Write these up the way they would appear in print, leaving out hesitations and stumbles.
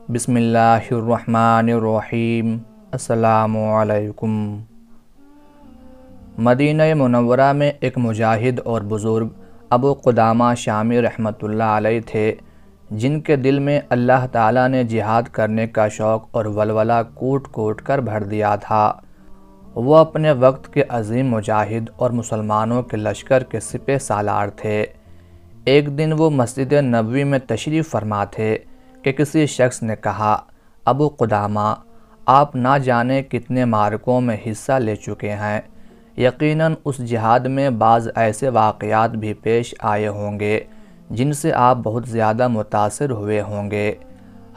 بسم اللہ الرحمن الرحیم۔ السلام علیکم۔ مدینہ منورہ میں ایک مجاہد اور بزرگ ابو قدامہ شامی رحمۃ اللہ علیہ تھے، جن کے دل میں اللہ تعالیٰ نے جہاد کرنے کا شوق اور ولولہ کوٹ کوٹ کر بھر دیا تھا۔ وہ اپنے وقت کے عظیم مجاہد اور مسلمانوں کے لشکر کے سپہ سالار تھے۔ ایک دن وہ مسجد نبوی میں تشریف فرما تھے کہ کسی شخص نے کہا، ابو قدامہ، آپ نہ جانے کتنے معرکوں میں حصہ لے چکے ہیں، یقیناً اس جہاد میں بعض ایسے واقعات بھی پیش آئے ہوں گے جن سے آپ بہت زیادہ متاثر ہوئے ہوں گے۔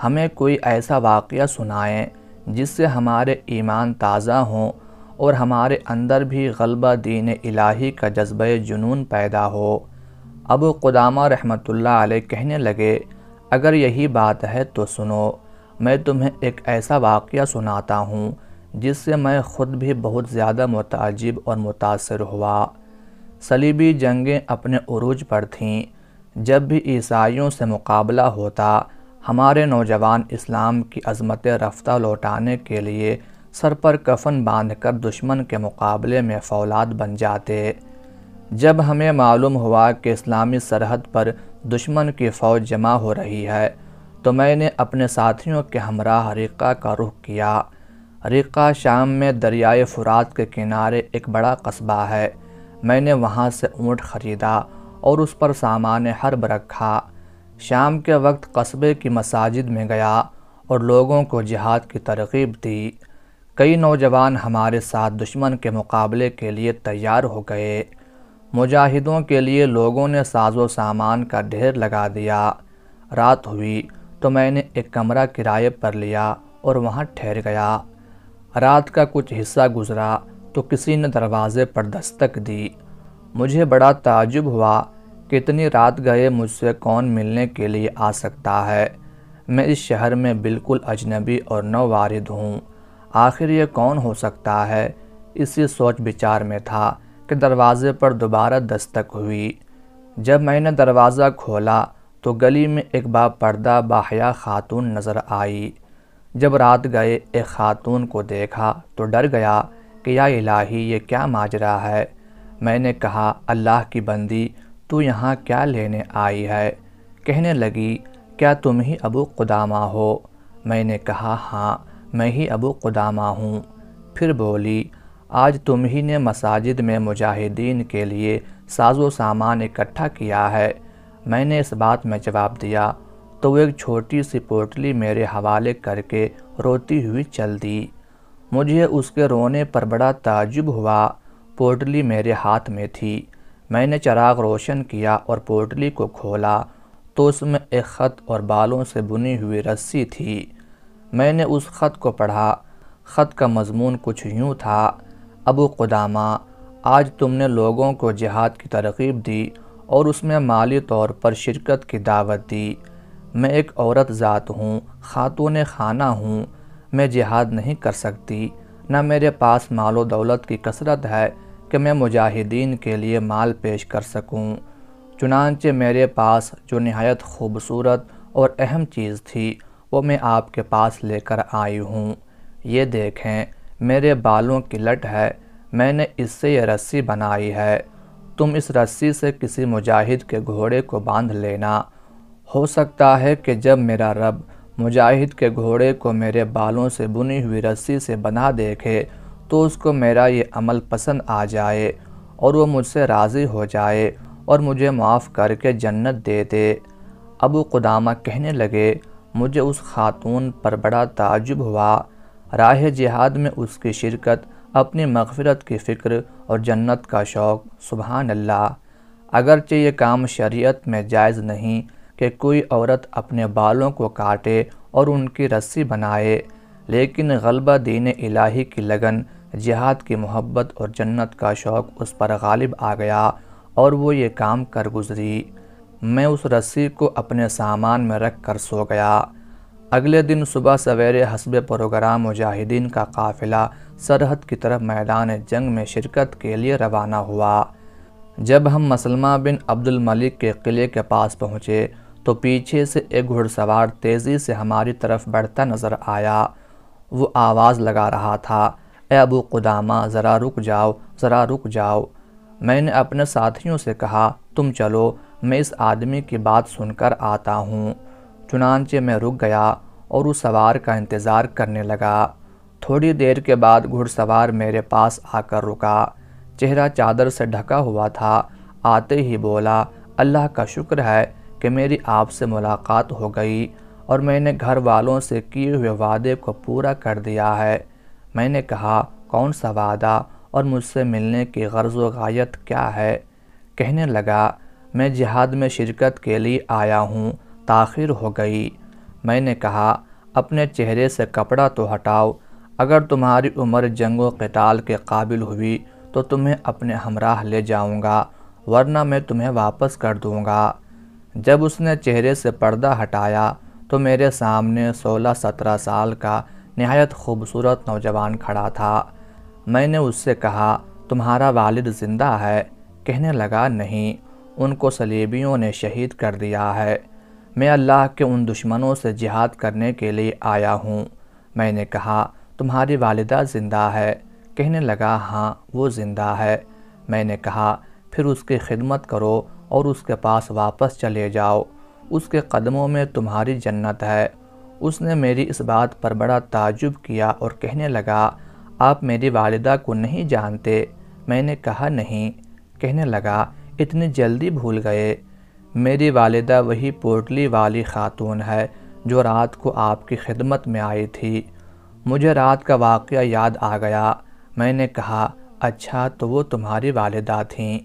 ہمیں کوئی ایسا واقعہ سنائیں جس سے ہمارے ایمان تازہ ہوں اور ہمارے اندر بھی غلبہ دین الہی کا جذبہ جنون پیدا ہو۔ ابو قدامہ رحمۃ اللہ علیہ کہنے لگے، اگر یہی بات ہے تو سنو، میں تمہیں ایک ایسا واقعہ سناتا ہوں جس سے میں خود بھی بہت زیادہ متعجب اور متاثر ہوا۔ صلیبی جنگیں اپنے عروج پر تھیں۔ جب بھی عیسائیوں سے مقابلہ ہوتا، ہمارے نوجوان اسلام کی عظمت رفتہ لوٹانے کے لیے سر پر کفن باندھ کر دشمن کے مقابلے میں فولاد بن جاتے۔ جب ہمیں معلوم ہوا کہ اسلامی سرحد پر دشمن کی فوج جمع ہو رہی ہے تو میں نے اپنے ساتھیوں کے ہمراہ رقہ کا رخ کیا۔ رقہ شام میں دریائے فرات کے کنارے ایک بڑا قصبہ ہے۔ میں نے وہاں سے اونٹ خریدا اور اس پر سامان حرب رکھا۔ شام کے وقت قصبے کی مساجد میں گیا اور لوگوں کو جہاد کی ترغیب دی۔ کئی نوجوان ہمارے ساتھ دشمن کے مقابلے کے لیے تیار ہو گئے۔ مجاہدوں کے لیے لوگوں نے ساز و سامان کا ڈھیر لگا دیا۔ رات ہوئی تو میں نے ایک کمرہ کرائے پر لیا اور وہاں ٹھہر گیا۔ رات کا کچھ حصہ گزرا تو کسی نے دروازے پر دستک دی۔ مجھے بڑا تعجب ہوا کہ اتنی رات گئے مجھ سے کون ملنے کے لیے آ سکتا ہے۔ میں اس شہر میں بالکل اجنبی اور نو وارد ہوں، آخر یہ کون ہو سکتا ہے؟ اسی سوچ بچار میں تھا کہ دروازے پر دوبارہ دستک ہوئی۔ جب میں نے دروازہ کھولا تو گلی میں ایک باپردہ باحیا خاتون نظر آئی۔ جب رات گئے ایک خاتون کو دیکھا تو ڈر گیا کہ یا الہی، یہ کیا ماجرا ہے؟ میں نے کہا، اللہ کی بندی، تو یہاں کیا لینے آئی ہے؟ کہنے لگی، کیا تم ہی ابو قدامہ ہو؟ میں نے کہا، ہاں، میں ہی ابو قدامہ ہوں۔ پھر بولی، آج تم ہی نے مساجد میں مجاہدین کے لیے ساز و سامان اکٹھا کیا ہے؟ میں نے اس بات میں جواب دیا تو وہ ایک چھوٹی سی پوٹلی میرے حوالے کر کے روتی ہوئی چل دی۔ مجھے اس کے رونے پر بڑا تعجب ہوا۔ پوٹلی میرے ہاتھ میں تھی۔ میں نے چراغ روشن کیا اور پوٹلی کو کھولا تو اس میں ایک خط اور بالوں سے بنی ہوئی رسی تھی۔ میں نے اس خط کو پڑھا۔ خط کا مضمون کچھ یوں تھا، ابو قدامہ، آج تم نے لوگوں کو جہاد کی ترغیب دی اور اس میں مالی طور پر شرکت کی دعوت دی۔ میں ایک عورت ذات ہوں، خاتون خانہ ہوں، میں جہاد نہیں کر سکتی، نہ میرے پاس مال و دولت کی کثرت ہے کہ میں مجاہدین کے لیے مال پیش کر سکوں۔ چنانچہ میرے پاس جو نہایت خوبصورت اور اہم چیز تھی وہ میں آپ کے پاس لے کر آئی ہوں۔ یہ دیکھیں، میرے بالوں کی لٹ ہے، میں نے اس سے یہ رسی بنائی ہے۔ تم اس رسی سے کسی مجاہد کے گھوڑے کو باندھ لینا۔ ہو سکتا ہے کہ جب میرا رب مجاہد کے گھوڑے کو میرے بالوں سے بنی ہوئی رسی سے بندھا دیکھے تو اس کو میرا یہ عمل پسند آ جائے اور وہ مجھ سے راضی ہو جائے اور مجھے معاف کر کے جنت دے دے۔ ابو قدامہ کہنے لگے، مجھے اس خاتون پر بڑا تعجب ہوا۔ راہ جہاد میں اس کی شرکت، اپنی مغفرت کی فکر اور جنت کا شوق، سبحان اللہ! اگرچہ یہ کام شریعت میں جائز نہیں کہ کوئی عورت اپنے بالوں کو کاٹے اور ان کی رسی بنائے، لیکن غلبہ دین الہی کی لگن، جہاد کی محبت اور جنت کا شوق اس پر غالب آ گیا اور وہ یہ کام کر گزری۔ میں اس رسی کو اپنے سامان میں رکھ کر سو گیا۔ اگلے دن صبح سویرے حسب پروگرام مجاہدین کا قافلہ سرحد کی طرف میدان جنگ میں شرکت کے لیے روانہ ہوا۔ جب ہم مسلمہ بن عبد الملک کے قلعے کے پاس پہنچے تو تو پیچھے سے ایک گھڑ سوار تیزی سے ہماری طرف بڑھتا نظر آیا۔ وہ آواز لگا رہا تھا، اے ابو قدامہ، ذرا رک جاؤ، ذرا رک جاؤ۔ میں نے اپنے ساتھیوں سے کہا، تم چلو، میں اس آدمی کی بات سن کر آتا ہوں۔ چنانچہ میں رک گیا اور اس سوار کا انتظار کرنے لگا۔ تھوڑی دیر کے بعد گھڑ سوار میرے پاس آ کر رکا۔ چہرہ چادر سے ڈھکا ہوا تھا۔ آتے ہی بولا، اللہ کا شکر ہے کہ میری آپ سے ملاقات ہو گئی اور میں نے گھر والوں سے کیے ہوئے وعدے کو پورا کر دیا ہے۔ میں نے کہا، کون سا وعدہ اور مجھ سے ملنے کی غرض و غایت کیا ہے؟ کہنے لگا، میں جہاد میں شرکت کے لیے آیا ہوں، تاخیر ہو گئی۔ میں نے کہا، اپنے چہرے سے کپڑا تو ہٹاؤ، اگر تمہاری عمر جنگ و قتال کے قابل ہوئی تو تمہیں اپنے ہمراہ لے جاؤں گا، ورنہ میں تمہیں واپس کر دوں گا۔ جب اس نے چہرے سے پردہ ہٹایا تو میرے سامنے 16-17 سال کا نہایت خوبصورت نوجوان کھڑا تھا۔ میں نے اس سے کہا، تمہارا والد زندہ ہے؟ کہنے لگا، نہیں، ان کو صلیبیوں نے شہید کر دیا ہے۔ میں اللہ کے ان دشمنوں سے جہاد کرنے کے لیے آیا ہوں۔ میں نے کہا، تمہاری والدہ زندہ ہے؟ کہنے لگا، ہاں، وہ زندہ ہے۔ میں نے کہا، پھر اس کی خدمت کرو اور اس کے پاس واپس چلے جاؤ، اس کے قدموں میں تمہاری جنت ہے۔ اس نے میری اس بات پر بڑا تعجب کیا اور کہنے لگا، آپ میری والدہ کو نہیں جانتے؟ میں نے کہا، نہیں۔ کہنے لگا، اتنی جلدی بھول گئے؟ میری والدہ وہی پوٹلی والی خاتون ہے جو رات کو آپ کی خدمت میں آئی تھی۔ مجھے رات کا واقعہ یاد آ گیا۔ میں نے کہا، اچھا، تو وہ تمہاری والدہ تھیں؟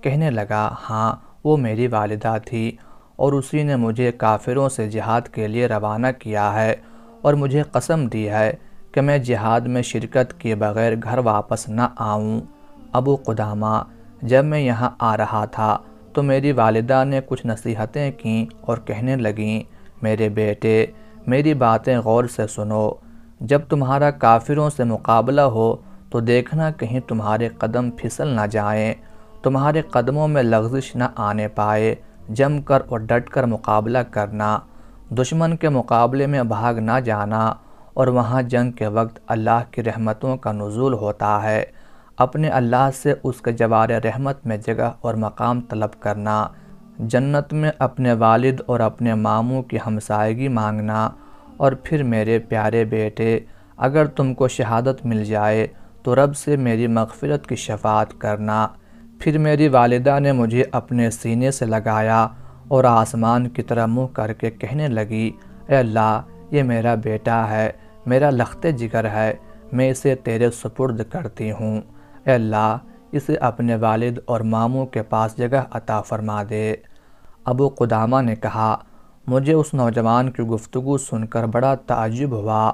کہنے لگا، ہاں، وہ میری والدہ تھی، اور اسی نے مجھے کافروں سے جہاد کے لیے روانہ کیا ہے اور مجھے قسم دی ہے کہ میں جہاد میں شرکت کیے بغیر گھر واپس نہ آؤں۔ ابو قدامہ، جب میں یہاں آ رہا تھا تو میری والدہ نے کچھ نصیحتیں کیں اور کہنے لگیں، میرے بیٹے، میری باتیں غور سے سنو۔ جب تمہارا کافروں سے مقابلہ ہو تو دیکھنا کہیں تمہارے قدم پھسل نہ جائیں، تمہارے قدموں میں لغزش نہ آنے پائے۔ جم کر اور ڈٹ کر مقابلہ کرنا، دشمن کے مقابلے میں بھاگ نہ جانا، اور وہاں جنگ کے وقت اللہ کی رحمتوں کا نزول ہوتا ہے، اپنے اللہ سے اس کے جوار رحمت میں جگہ اور مقام طلب کرنا، جنت میں اپنے والد اور اپنے ماموں کی ہمسائیگی مانگنا، اور پھر میرے پیارے بیٹے، اگر تم کو شہادت مل جائے تو رب سے میری مغفرت کی شفاعت کرنا۔ پھر میری والدہ نے مجھے اپنے سینے سے لگایا اور آسمان کی طرح منہ کر کے کہنے لگی، اے اللہ، یہ میرا بیٹا ہے، میرا لخت جگر ہے، میں اسے تیرے سپرد کرتی ہوں۔ اے اللہ، اسے اپنے والد اور ماموں کے پاس جگہ عطا فرما دے۔ ابو قدامہ نے کہا، مجھے اس نوجوان کی گفتگو سن کر بڑا تعجب ہوا۔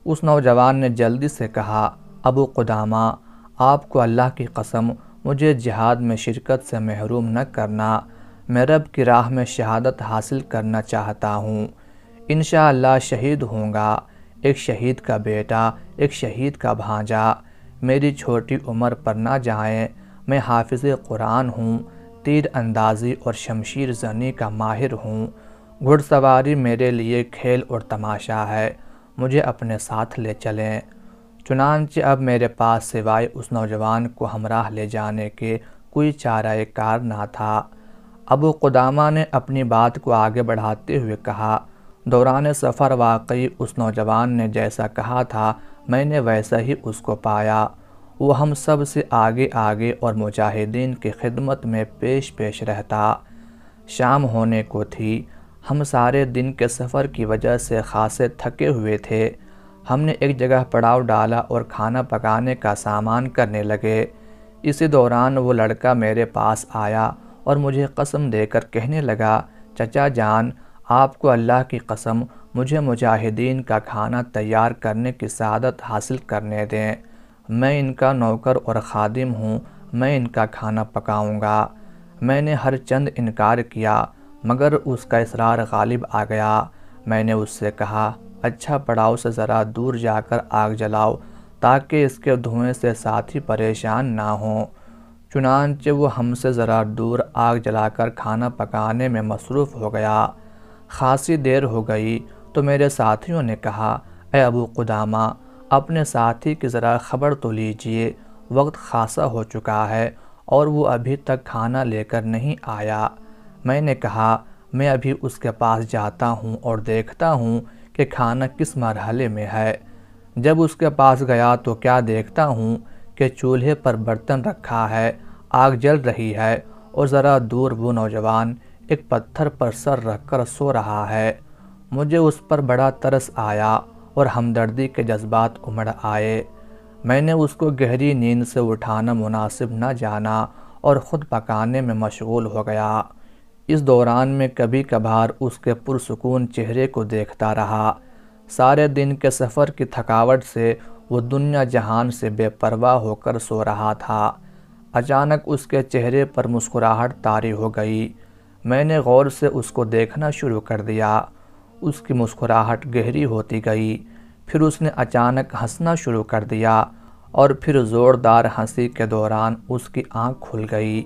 اس نوجوان نے جلدی سے کہا، ابو قدامہ، آپ کو اللہ کی قسم مجھے جہاد میں شرکت سے محروم نہ کرنا، میں رب کی راہ میں شہادت حاصل کرنا چاہتا ہوں، انشاءاللہ شہید ہوں گا، ایک شہید کا بیٹا، ایک شہید کا بھانجا، میری چھوٹی عمر پر نہ جائیں، میں حافظ قرآن ہوں، تیر اندازی اور شمشیر زنی کا ماہر ہوں، گھڑ سواری میرے لیے کھیل اور تماشا ہے، مجھے اپنے ساتھ لے چلیں۔ چنانچہ اب میرے پاس سوائے اس نوجوان کو ہمراہ لے جانے کے کوئی چارہ کار نہ تھا۔ ابو قدامہ نے اپنی بات کو آگے بڑھاتے ہوئے کہا، دوران سفر واقعی اس نوجوان نے جیسا کہا تھا میں نے ویسا ہی اس کو پایا۔ وہ ہم سب سے آگے آگے اور مجاہدین کی خدمت میں پیش پیش رہتا۔ شام ہونے کو تھی، ہم سارے دن کے سفر کی وجہ سے خاصے تھکے ہوئے تھے۔ ہم نے ایک جگہ پڑاؤ ڈالا اور کھانا پکانے کا سامان کرنے لگے۔ اسی دوران وہ لڑکا میرے پاس آیا اور مجھے قسم دے کر کہنے لگا، چچا جان، آپ کو اللہ کی قسم مجھے مجاہدین کا کھانا تیار کرنے کی سعادت حاصل کرنے دیں، میں ان کا نوکر اور خادم ہوں، میں ان کا کھانا پکاؤں گا۔ میں نے ہر چند انکار کیا مگر اس کا اصرار غالب آ گیا۔ میں نے اس سے کہا، اچھا، پڑاؤ سے ذرا دور جا کر آگ جلاؤ تاکہ اس کے دھوئیں سے ساتھی پریشان نہ ہوں۔ چنانچہ وہ ہم سے ذرا دور آگ جلا کر کھانا پکانے میں مصروف ہو گیا۔ خاصی دیر ہو گئی تو میرے ساتھیوں نے کہا، اے ابو قدامہ، اپنے ساتھی کی ذرا خبر تو لیجئے، وقت خاصا ہو چکا ہے اور وہ ابھی تک کھانا لے کر نہیں آیا۔ میں نے کہا، میں ابھی اس کے پاس جاتا ہوں اور دیکھتا ہوں کہ کھانا کس مرحلے میں ہے۔ جب اس کے پاس گیا تو کیا دیکھتا ہوں کہ چولہے پر برتن رکھا ہے، آگ جل رہی ہے اور ذرا دور وہ نوجوان ایک پتھر پر سر رکھ کر سو رہا ہے۔ مجھے اس پر بڑا ترس آیا اور ہمدردی کے جذبات امڑ آئے۔ میں نے اس کو گہری نیند سے اٹھانا مناسب نہ جانا اور خود پکانے میں مشغول ہو گیا۔ اس دوران میں کبھی کبھار اس کے پرسکون چہرے کو دیکھتا رہا۔ سارے دن کے سفر کی تھکاوٹ سے وہ دنیا جہان سے بے پرواہ ہو کر سو رہا تھا۔ اچانک اس کے چہرے پر مسکراہٹ طاری ہو گئی۔ میں نے غور سے اس کو دیکھنا شروع کر دیا۔ اس کی مسکراہٹ گہری ہوتی گئی، پھر اس نے اچانک ہنسنا شروع کر دیا اور پھر زوردار ہنسی کے دوران اس کی آنکھ کھل گئی۔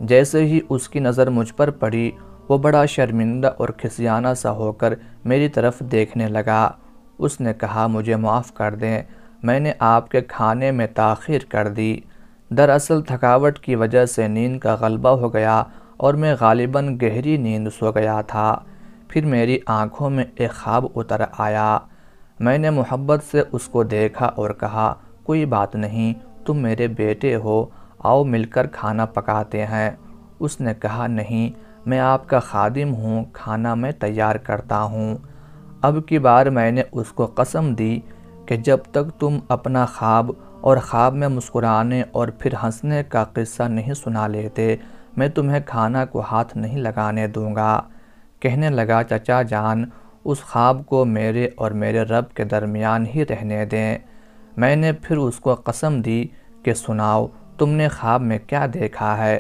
جیسے ہی اس کی نظر مجھ پر پڑی، وہ بڑا شرمندہ اور کھسیانہ سا ہو کر میری طرف دیکھنے لگا۔ اس نے کہا، مجھے معاف کر دیں، میں نے آپ کے کھانے میں تاخیر کر دی۔ دراصل تھکاوٹ کی وجہ سے نیند کا غلبہ ہو گیا اور میں غالباً گہری نیند سو گیا تھا۔ پھر میری آنکھوں میں ایک خواب اتر آیا۔ میں نے محبت سے اس کو دیکھا اور کہا، کوئی بات نہیں، تم میرے بیٹے ہو، آؤ مل کر کھانا پکاتے ہیں۔ اس نے کہا، نہیں، میں آپ کا خادم ہوں، کھانا میں تیار کرتا ہوں۔ اب کی بار میں نے اس کو قسم دی کہ جب تک تم اپنا خواب اور خواب میں مسکرانے اور پھر ہنسنے کا قصہ نہیں سنا لیتے، میں تمہیں کھانا کو ہاتھ نہیں لگانے دوں گا۔ کہنے لگا، چچا جان، اس خواب کو میرے اور میرے رب کے درمیان ہی رہنے دیں۔ میں نے پھر اس کو قسم دی کہ سناؤ، تم نے خواب میں کیا دیکھا ہے؟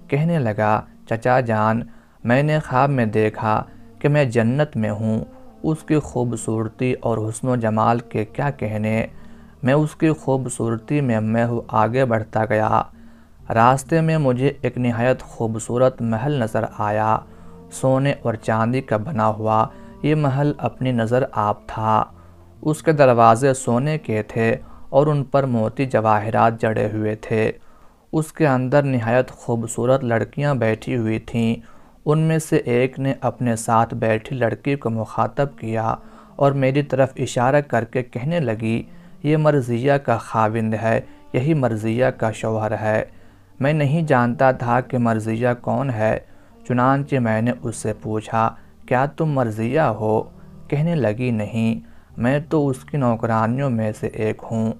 کہنے لگا، چچا جان، میں نے خواب میں دیکھا کہ میں جنت میں ہوں۔ اس کی خوبصورتی اور حسن و جمال کے کیا کہنے، میں اس کی خوبصورتی میں آگے بڑھتا گیا۔ راستے میں مجھے ایک نہایت خوبصورت محل نظر آیا۔ سونے اور چاندی کا بنا ہوا یہ محل اپنی نظر آپ تھا۔ اس کے دروازے سونے کے تھے اور ان پر موتی جواہرات جڑے ہوئے تھے۔ اس کے اندر نہایت خوبصورت لڑکیاں بیٹھی ہوئی تھیں۔ ان میں سے ایک نے اپنے ساتھ بیٹھی لڑکی کو مخاطب کیا اور میری طرف اشارہ کر کے کہنے لگی، یہ مرضیہ کا خاوند ہے، یہی مرضیہ کا شوہر ہے۔ میں نہیں جانتا تھا کہ مرضیہ کون ہے، چنانچہ میں نے اس سے پوچھا، کیا تم مرضیہ ہو؟ کہنے لگی، نہیں، میں تو اس کی نوکرانیوں میں سے ایک ہوں۔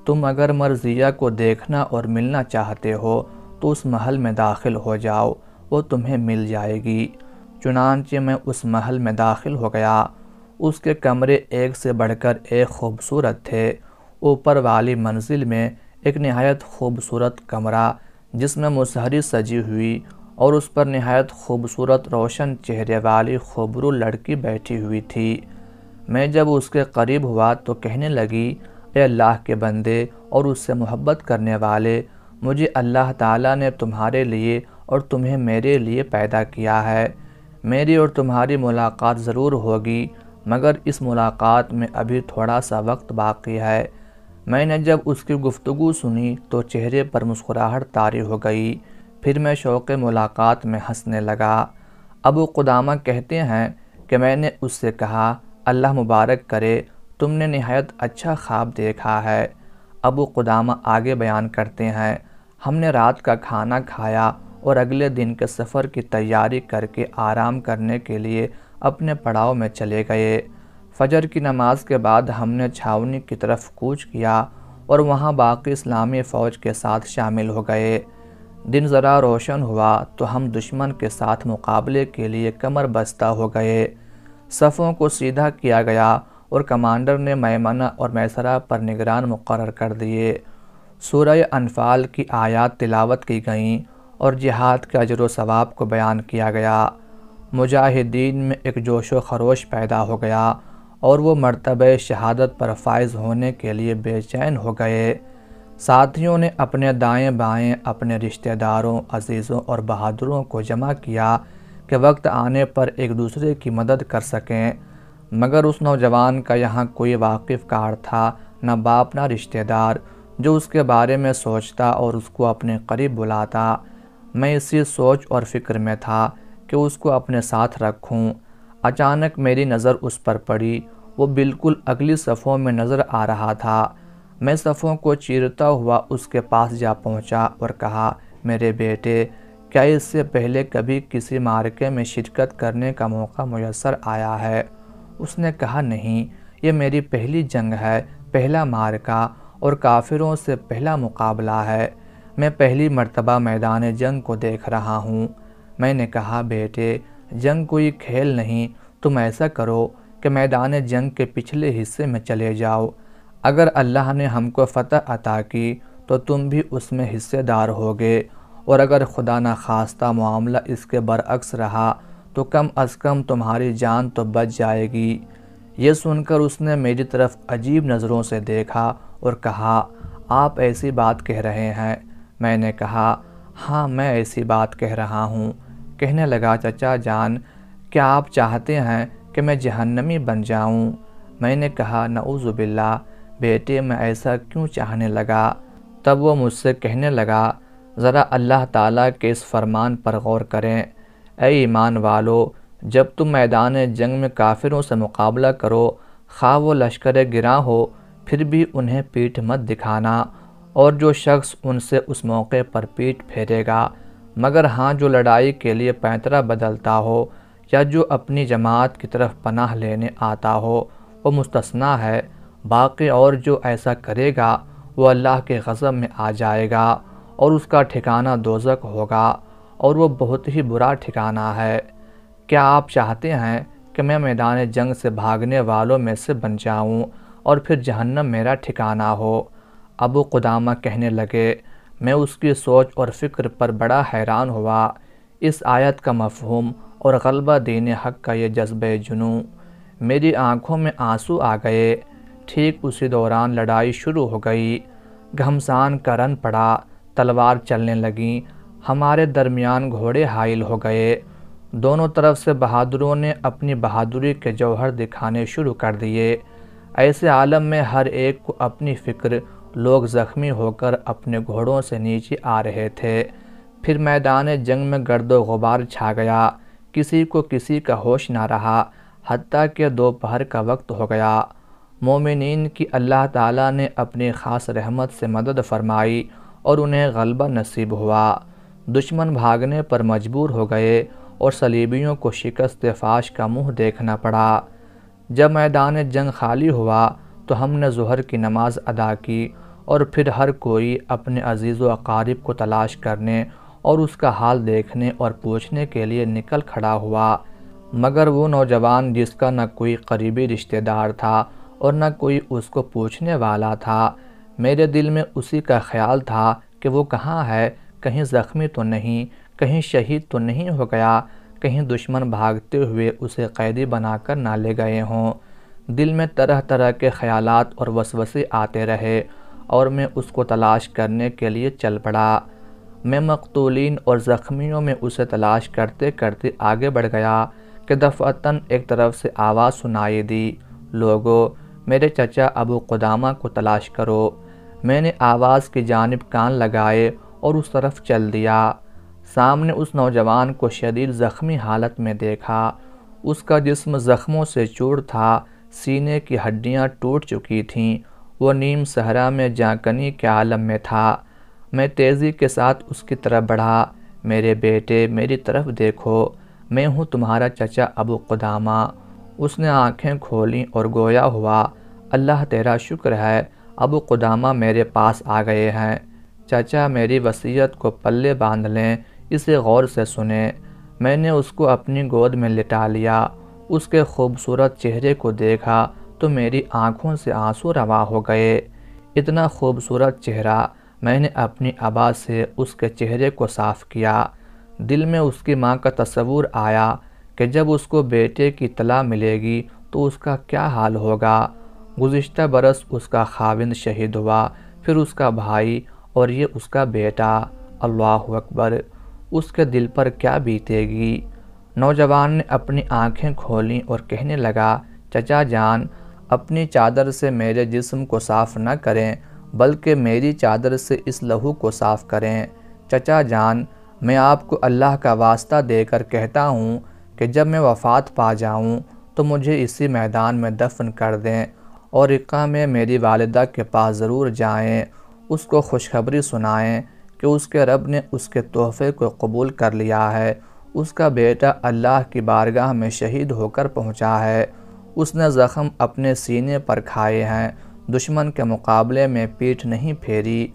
تم اگر مرضیہ کو دیکھنا اور ملنا چاہتے ہو تو اس محل میں داخل ہو جاؤ، وہ تمہیں مل جائے گی۔ چنانچہ میں اس محل میں داخل ہو گیا۔ اس کے کمرے ایک سے بڑھ کر ایک خوبصورت تھے۔ اوپر والی منزل میں ایک نہایت خوبصورت کمرہ جس میں مصہری سجی ہوئی اور اس پر نہایت خوبصورت روشن چہرے والی خوبرو لڑکی بیٹھی ہوئی تھی۔ میں جب اس کے قریب ہوا تو کہنے لگی، اے اللہ کے بندے اور اس سے محبت کرنے والے، مجھے اللہ تعالیٰ نے تمہارے لیے اور تمہیں میرے لیے پیدا کیا ہے۔ میری اور تمہاری ملاقات ضرور ہوگی، مگر اس ملاقات میں ابھی تھوڑا سا وقت باقی ہے۔ میں نے جب اس کی گفتگو سنی تو چہرے پر مسکراہٹ طاری ہو گئی، پھر میں شوق ملاقات میں ہنسنے لگا۔ ابو قدامہ کہتے ہیں کہ میں نے اس سے کہا، اللہ مبارک کرے، تم نے نہایت اچھا خواب دیکھا ہے۔ ابو قدامہ آگے بیان کرتے ہیں، ہم نے رات کا کھانا کھایا اور اگلے دن کے سفر کی تیاری کر کے آرام کرنے کے لیے اپنے پڑاؤ میں چلے گئے۔ فجر کی نماز کے بعد ہم نے چھاؤنی کی طرف کوچ کیا اور وہاں باقی اسلامی فوج کے ساتھ شامل ہو گئے۔ دن ذرا روشن ہوا تو ہم دشمن کے ساتھ مقابلے کے لیے کمر بستہ ہو گئے۔ صفوں کو سیدھا کیا گیا اور کمانڈر نے میمنہ اور میسرہ پر نگران مقرر کر دیے۔ سورہ انفال کی آیات تلاوت کی گئیں اور جہاد کے اجر و ثواب کو بیان کیا گیا۔ مجاہدین میں ایک جوش و خروش پیدا ہو گیا اور وہ مرتبہ شہادت پر فائز ہونے کے لیے بے چین ہو گئے۔ ساتھیوں نے اپنے دائیں بائیں اپنے رشتہ داروں، عزیزوں اور بہادروں کو جمع کیا کہ وقت آنے پر ایک دوسرے کی مدد کر سکیں، مگر اس نوجوان کا یہاں کوئی واقف کار تھا، نہ باپ نہ رشتہ دار جو اس کے بارے میں سوچتا اور اس کو اپنے قریب بلاتا۔ میں اسی سوچ اور فکر میں تھا کہ اس کو اپنے ساتھ رکھوں۔ اچانک میری نظر اس پر پڑی، وہ بالکل اگلی صفوں میں نظر آ رہا تھا۔ میں صفوں کو چیرتا ہوا اس کے پاس جا پہنچا اور کہا، میرے بیٹے، کیا اس سے پہلے کبھی کسی معرکے میں شرکت کرنے کا موقع میسر آیا ہے؟ اس نے کہا، نہیں، یہ میری پہلی جنگ ہے، پہلا معرکہ اور کافروں سے پہلا مقابلہ ہے۔ میں پہلی مرتبہ میدان جنگ کو دیکھ رہا ہوں۔ میں نے کہا، بیٹے، جنگ کوئی کھیل نہیں، تم ایسا کرو کہ میدان جنگ کے پچھلے حصے میں چلے جاؤ۔ اگر اللہ نے ہم کو فتح عطا کی تو تم بھی اس میں حصے دار ہوگے، اور اگر خدا نخواستہ معاملہ اس کے برعکس رہا تو کم از کم تمہاری جان تو بچ جائے گی۔ یہ سن کر اس نے میری طرف عجیب نظروں سے دیکھا اور کہا، آپ ایسی بات کہہ رہے ہیں؟ میں نے کہا، ہاں، میں ایسی بات کہہ رہا ہوں۔ کہنے لگا، چچا جان، کیا آپ چاہتے ہیں کہ میں جہنمی بن جاؤں؟ میں نے کہا، نعوذ باللہ بیٹے، میں ایسا کیوں چاہنے لگا؟ تب وہ مجھ سے کہنے لگا، ذرا اللہ تعالیٰ کے اس فرمان پر غور کریں، اے ایمان والو، جب تم میدان جنگ میں کافروں سے مقابلہ کرو، خواہ وہ لشکر گراں ہو، پھر بھی انہیں پیٹھ مت دکھانا، اور جو شخص ان سے اس موقع پر پیٹھ پھیرے گا، مگر ہاں جو لڑائی کے لیے پینترا بدلتا ہو یا جو اپنی جماعت کی طرف پناہ لینے آتا ہو، وہ مستثنیٰ ہے۔ باقی اور جو ایسا کرے گا وہ اللہ کے غضب میں آ جائے گا، اور اس کا ٹھکانہ دوزخ ہوگا، اور وہ بہت ہی برا ٹھکانہ ہے۔ کیا آپ چاہتے ہیں کہ میں میدان جنگ سے بھاگنے والوں میں سے بن جاؤں اور پھر جہنم میرا ٹھکانہ ہو؟ ابو قدامہ کہنے لگے، میں اس کی سوچ اور فکر پر بڑا حیران ہوا۔ اس آیت کا مفہوم اور غلبہ دین حق کا یہ جذبہ جنوں، میری آنکھوں میں آنسو آ گئے۔ ٹھیک اسی دوران لڑائی شروع ہو گئی۔ گھمسان کا رن پڑا، تلوار چلنے لگیں، ہمارے درمیان گھوڑے حائل ہو گئے۔ دونوں طرف سے بہادروں نے اپنی بہادری کے جوہر دکھانے شروع کر دیے۔ ایسے عالم میں ہر ایک کو اپنی فکر، لوگ زخمی ہو کر اپنے گھوڑوں سے نیچے آ رہے تھے۔ پھر میدان جنگ میں گرد و غبار چھا گیا، کسی کو کسی کا ہوش نہ رہا، حتیٰ کہ دوپہر کا وقت ہو گیا۔ مومنین کی اللہ تعالیٰ نے اپنی خاص رحمت سے مدد فرمائی اور انہیں غلبہ نصیب ہوا۔ دشمن بھاگنے پر مجبور ہو گئے اور صلیبیوں کو شکست فاش کا منہ دیکھنا پڑا۔ جب میدان جنگ خالی ہوا تو ہم نے ظہر کی نماز ادا کی اور پھر ہر کوئی اپنے عزیز و اقارب کو تلاش کرنے اور اس کا حال دیکھنے اور پوچھنے کے لیے نکل کھڑا ہوا، مگر وہ نوجوان جس کا نہ کوئی قریبی رشتہ دار تھا اور نہ کوئی اس کو پوچھنے والا تھا، میرے دل میں اسی کا خیال تھا کہ وہ کہاں ہے، کہیں زخمی تو نہیں، کہیں شہید تو نہیں ہو گیا، کہیں دشمن بھاگتے ہوئے اسے قیدی بنا کر نہ لے گئے ہوں۔ دل میں طرح طرح کے خیالات اور وسوسے آتے رہے اور میں اس کو تلاش کرنے کے لیے چل پڑا۔ میں مقتولین اور زخمیوں میں اسے تلاش کرتے کرتے آگے بڑھ گیا کہ دفعتاً ایک طرف سے آواز سنائی دی، لوگو، میرے چچا ابو قدامہ کو تلاش کرو۔ میں نے آواز کی جانب کان لگائے اور اس طرف چل دیا۔ سامنے اس نوجوان کو شدید زخمی حالت میں دیکھا۔ اس کا جسم زخموں سے چور تھا، سینے کی ہڈیاں ٹوٹ چکی تھیں، وہ نیم صحرا میں جاں کنی کے عالم میں تھا۔ میں تیزی کے ساتھ اس کی طرف بڑھا، میرے بیٹے، میری طرف دیکھو، میں ہوں تمہارا چچا ابو قدامہ۔ اس نے آنکھیں کھولیں اور گویا ہوا، اللہ تیرا شکر ہے، ابو قدامہ میرے پاس آ گئے ہیں۔ چچا، میری وصیت کو پلے باندھ لیں، اسے غور سے سنیں۔ میں نے اس کو اپنی گود میں لٹا لیا، اس کے خوبصورت چہرے کو دیکھا تو میری آنکھوں سے آنسو رواں ہو گئے۔ اتنا خوبصورت چہرہ، میں نے اپنی ابا سے اس کے چہرے کو صاف کیا۔ دل میں اس کی ماں کا تصور آیا کہ جب اس کو بیٹے کی اطلاع ملے گی تو اس کا کیا حال ہوگا۔ گزشتہ برس اس کا خاوند شہید ہوا، پھر اس کا بھائی اور یہ اس کا بیٹا۔ اللہ اکبر، اس کے دل پر کیا بیتے گی۔ نوجوان نے اپنی آنکھیں کھولیں اور کہنے لگا، چچا جان، اپنی چادر سے میرے جسم کو صاف نہ کریں بلکہ میری چادر سے اس لہو کو صاف کریں۔ چچا جان، میں آپ کو اللہ کا واسطہ دے کر کہتا ہوں کہ جب میں وفات پا جاؤں تو مجھے اسی میدان میں دفن کر دیں اور رقہ میں میری والدہ کے پاس ضرور جائیں، اس کو خوشخبری سنائیں کہ اس کے رب نے اس کے تحفے کو قبول کر لیا ہے، اس کا بیٹا اللہ کی بارگاہ میں شہید ہو کر پہنچا ہے، اس نے زخم اپنے سینے پر کھائے ہیں، دشمن کے مقابلے میں پیٹھ نہیں پھیری۔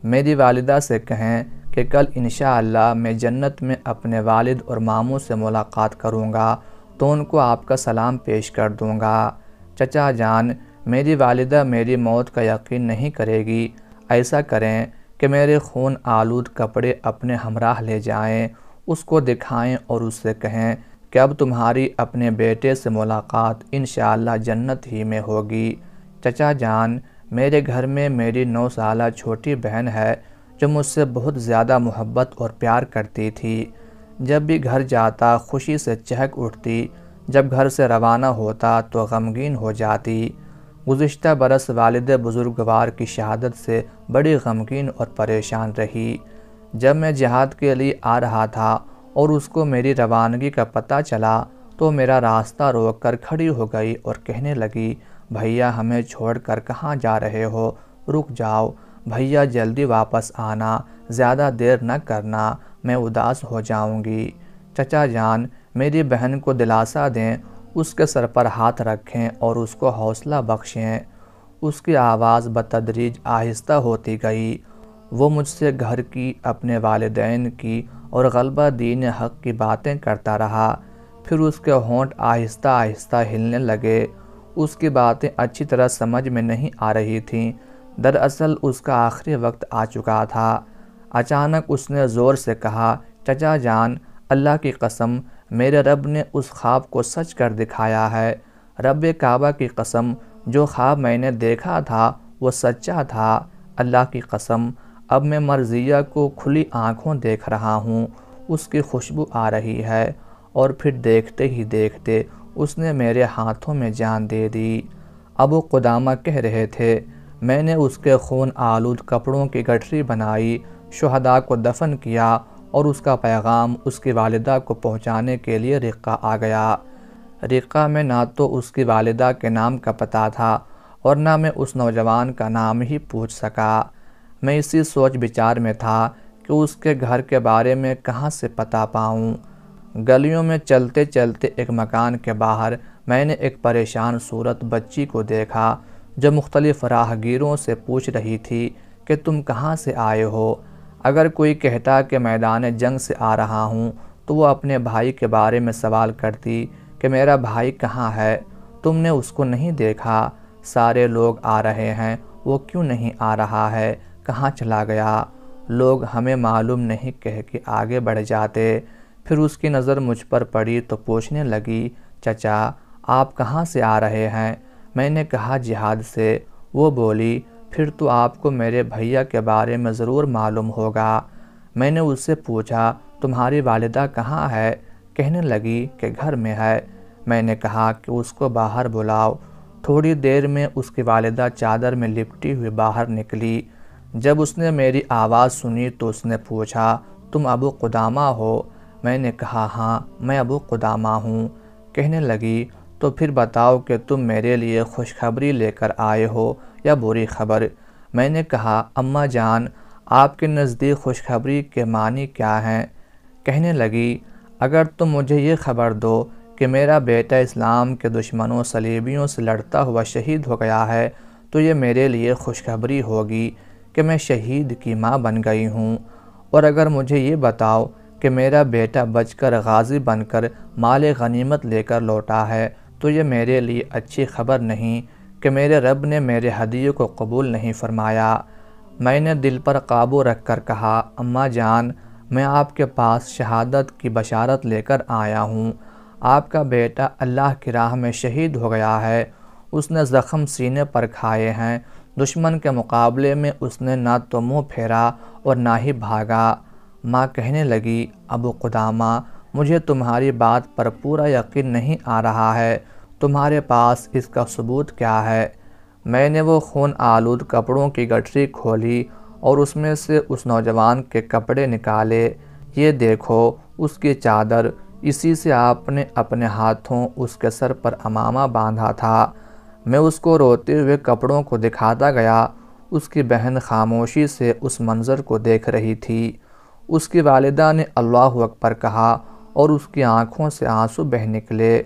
میری والدہ سے کہیں کہ کل انشاءاللہ میں جنت میں اپنے والد اور ماموں سے ملاقات کروں گا تو ان کو آپ کا سلام پیش کر دوں گا۔ چچا جان، میری والدہ میری موت کا یقین نہیں کرے گی، ایسا کریں کہ میرے خون آلود کپڑے اپنے ہمراہ لے جائیں، اس کو دکھائیں اور اس سے کہیں کہ اب تمہاری اپنے بیٹے سے ملاقات انشاءاللہ جنت ہی میں ہوگی۔ چچا جان، میرے گھر میں میری 9 سالہ چھوٹی بہن ہے جو مجھ سے بہت زیادہ محبت اور پیار کرتی تھی۔ جب بھی گھر جاتا خوشی سے چہک اٹھتی، جب گھر سے روانہ ہوتا تو غمگین ہو جاتی۔ گزشتہ برس والد بزرگوار کی شہادت سے بڑی غمگین اور پریشان رہی۔ جب میں جہاد کے لیے آ رہا تھا اور اس کو میری روانگی کا پتہ چلا تو میرا راستہ روک کر کھڑی ہو گئی اور کہنے لگی، بھیا ہمیں چھوڑ کر کہاں جا رہے ہو؟ رک جاؤ بھیا، جلدی واپس آنا، زیادہ دیر نہ کرنا، میں اداس ہو جاؤں گی۔ چچا جان، میری بہن کو دلاسا دیں، اس کے سر پر ہاتھ رکھیں اور اس کو حوصلہ بخشیں۔ اس کی آواز بتدریج آہستہ ہوتی گئی۔ وہ مجھ سے گھر کی، اپنے والدین کی اور غلبہ دین حق کی باتیں کرتا رہا۔ پھر اس کے ہونٹ آہستہ آہستہ ہلنے لگے۔ اس کی باتیں اچھی طرح سمجھ میں نہیں آ رہی تھیں، دراصل اس کا آخری وقت آ چکا تھا۔ اچانک اس نے زور سے کہا، چچا جان، اللہ کی قسم، میرے رب نے اس خواب کو سچ کر دکھایا ہے۔ رب کعبہ کی قسم، جو خواب میں نے دیکھا تھا وہ سچا تھا۔ اللہ کی قسم، اب میں مرضیہ کو کھلی آنکھوں دیکھ رہا ہوں، اس کی خوشبو آ رہی ہے، اور پھر دیکھتے ہی دیکھتے اس نے میرے ہاتھوں میں جان دے دی۔ ابو قدامہ کہہ رہے تھے، میں نے اس کے خون آلود کپڑوں کی گٹھری بنائی، شہداء کو دفن کیا اور اس کا پیغام اس کی والدہ کو پہنچانے کے لیے رقہ آ گیا۔ رقہ میں نہ تو اس کی والدہ کے نام کا پتہ تھا اور نہ میں اس نوجوان کا نام ہی پوچھ سکا۔ میں اسی سوچ بچار میں تھا کہ اس کے گھر کے بارے میں کہاں سے پتہ پاؤں۔ گلیوں میں چلتے چلتے ایک مکان کے باہر میں نے ایک پریشان صورت بچی کو دیکھا جو مختلف راہگیروں سے پوچھ رہی تھی کہ تم کہاں سے آئے ہو۔ اگر کوئی کہتا کہ میدان جنگ سے آ رہا ہوں تو وہ اپنے بھائی کے بارے میں سوال کرتی کہ میرا بھائی کہاں ہے، تم نے اس کو نہیں دیکھا، سارے لوگ آ رہے ہیں، وہ کیوں نہیں آ رہا ہے، کہاں چلا گیا؟ لوگ ہمیں معلوم نہیں کہہ کے آگے بڑھ جاتے۔ پھر اس کی نظر مجھ پر پڑی تو پوچھنے لگی، چچا آپ کہاں سے آ رہے ہیں؟ میں نے کہا جہاد سے۔ وہ بولی، پھر تو آپ کو میرے بھیا کے بارے میں ضرور معلوم ہوگا۔ میں نے اس سے پوچھا، تمہاری والدہ کہاں ہے؟ کہنے لگی کہ گھر میں ہے۔ میں نے کہا کہ اس کو باہر بلاؤ۔ تھوڑی دیر میں اس کی والدہ چادر میں لپٹی ہوئی باہر نکلی۔ جب اس نے میری آواز سنی تو اس نے پوچھا، تم ابو قدامہ ہو؟ میں نے کہا ہاں، میں ابو قدامہ ہوں۔ کہنے لگی، تو پھر بتاؤ کہ تم میرے لیے خوشخبری لے کر آئے ہو یا بری خبر؟ میں نے کہا، اماں جان، آپ کے نزدیک خوشخبری کے معنی کیا ہیں؟ کہنے لگی، اگر تم مجھے یہ خبر دو کہ میرا بیٹا اسلام کے دشمنوں صلیبیوں سے لڑتا ہوا شہید ہو گیا ہے تو یہ میرے لیے خوشخبری ہوگی کہ میں شہید کی ماں بن گئی ہوں، اور اگر مجھے یہ بتاؤ کہ میرا بیٹا بچ کر غازی بن کر مال غنیمت لے کر لوٹا ہے تو یہ میرے لیے اچھی خبر نہیں کہ میرے رب نے میرے ہدیے کو قبول نہیں فرمایا۔ میں نے دل پر قابو رکھ کر کہا، اماں جان، میں آپ کے پاس شہادت کی بشارت لے کر آیا ہوں۔ آپ کا بیٹا اللہ کی راہ میں شہید ہو گیا ہے، اس نے زخم سینے پر کھائے ہیں، دشمن کے مقابلے میں اس نے نہ تو منہ پھیرا اور نہ ہی بھاگا۔ ماں کہنے لگی، ابو قدامہ، مجھے تمہاری بات پر پورا یقین نہیں آ رہا ہے، تمہارے پاس اس کا ثبوت کیا ہے؟ میں نے وہ خون آلود کپڑوں کی گٹھری کھولی اور اس میں سے اس نوجوان کے کپڑے نکالے۔ یہ دیکھو اس کی چادر، اسی سے آپ نے اپنے ہاتھوں اس کے سر پر عمامہ باندھا تھا۔ میں اس کو روتے ہوئے کپڑوں کو دکھاتا گیا۔ اس کی بہن خاموشی سے اس منظر کو دیکھ رہی تھی۔ اس کی والدہ نے اللہ اکبر کہا اور اس کی آنکھوں سے آنسو بہہ نکلے۔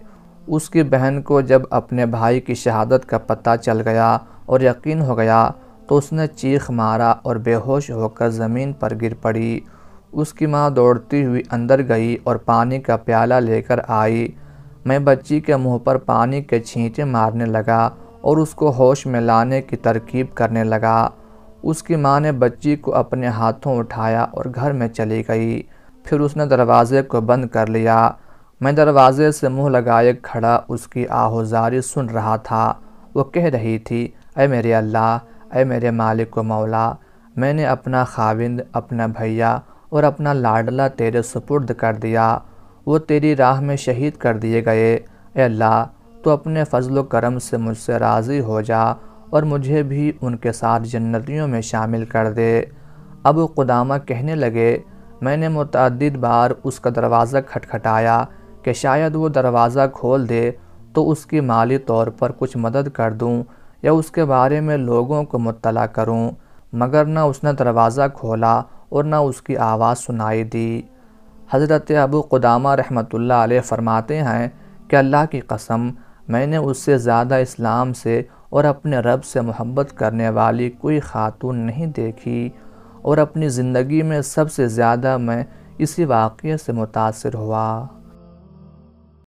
اس کی بہن کو جب اپنے بھائی کی شہادت کا پتہ چل گیا اور یقین ہو گیا تو اس نے چیخ مارا اور بے ہوش ہو کر زمین پر گر پڑی۔ اس کی ماں دوڑتی ہوئی اندر گئی اور پانی کا پیالہ لے کر آئی۔ میں بچی کے منہ پر پانی کے چھینٹے مارنے لگا اور اس کو ہوش میں لانے کی ترکیب کرنے لگا۔ اس کی ماں نے بچی کو اپنے ہاتھوں اٹھایا اور گھر میں چلی گئی۔ پھر اس نے دروازے کو بند کر لیا۔ میں دروازے سے منہ لگائے کھڑا اس کی آہوزاری سن رہا تھا۔ وہ کہہ رہی تھی، اے میرے اللہ، اے میرے مالک و مولا، میں نے اپنا خاوند، اپنا بھیا اور اپنا لاڈلا تیرے سپرد کر دیا۔ وہ تیری راہ میں شہید کر دیے گئے۔ اے اللہ، تو اپنے فضل و کرم سے مجھ سے راضی ہو جا اور مجھے بھی ان کے ساتھ جنتیوں میں شامل کر دے۔ ابو قدامہ کہنے لگے، میں نے متعدد بار اس کا دروازہ کھٹکھٹایا کہ شاید وہ دروازہ کھول دے تو اس کی مالی طور پر کچھ مدد کر دوں یا اس کے بارے میں لوگوں کو مطلع کروں، مگر نہ اس نے دروازہ کھولا اور نہ اس کی آواز سنائی دی۔ حضرت ابو قدامہ رحمۃ اللہ علیہ فرماتے ہیں کہ اللہ کی قسم، میں نے اس سے زیادہ اسلام سے اور اپنے رب سے محبت کرنے والی کوئی خاتون نہیں دیکھی، اور اپنی زندگی میں سب سے زیادہ میں اسی واقعے سے متاثر ہوا۔